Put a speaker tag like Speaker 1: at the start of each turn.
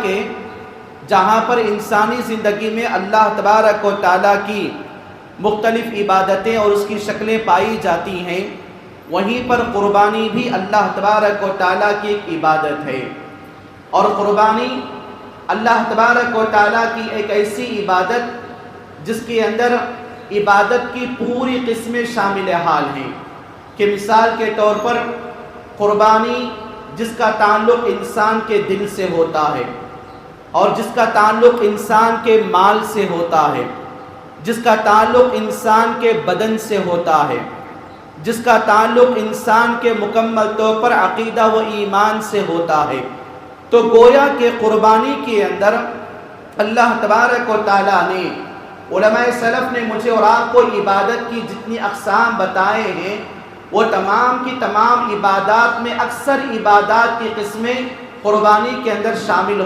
Speaker 1: के जहाँ पर इंसानी ज़िंदगी में अल्लाह तबारक व तआला की मुख्तलिफ़ इबादतें और उसकी शक्लें पाई जाती हैं, वहीं पर क़ुरबानी भी अल्लाह तबारक व तआला की एक इबादत है। और क़ुरबानी अल्लाह तबारक व तआला की एक ऐसी इबादत जिसके अंदर इबादत की पूरी किस्में शामिल हाल हैं कि मिसाल के तौर पर क़ुरबानी जिसका ताल्लुक़ इंसान के दिल से होता है और जिसका ताल्लुक़ इंसान के माल से होता है, जिसका ताल्लुक़ इंसान के बदन से होता है, जिसका ताल्लुक़ इंसान के मुकम्मल तौर पर अक़ीदा व ईमान से होता है, तो गोया के क़ुरबानी के अंदर अल्लाह तबारक व तआला ने, उलमाए सलफ़ ने मुझे और आपको इबादत की जितनी अक़साम बताए हैं वो तमाम की तमाम इबादात में अक्सर इबादात की किस्में क़ुरबानी के अंदर शामिल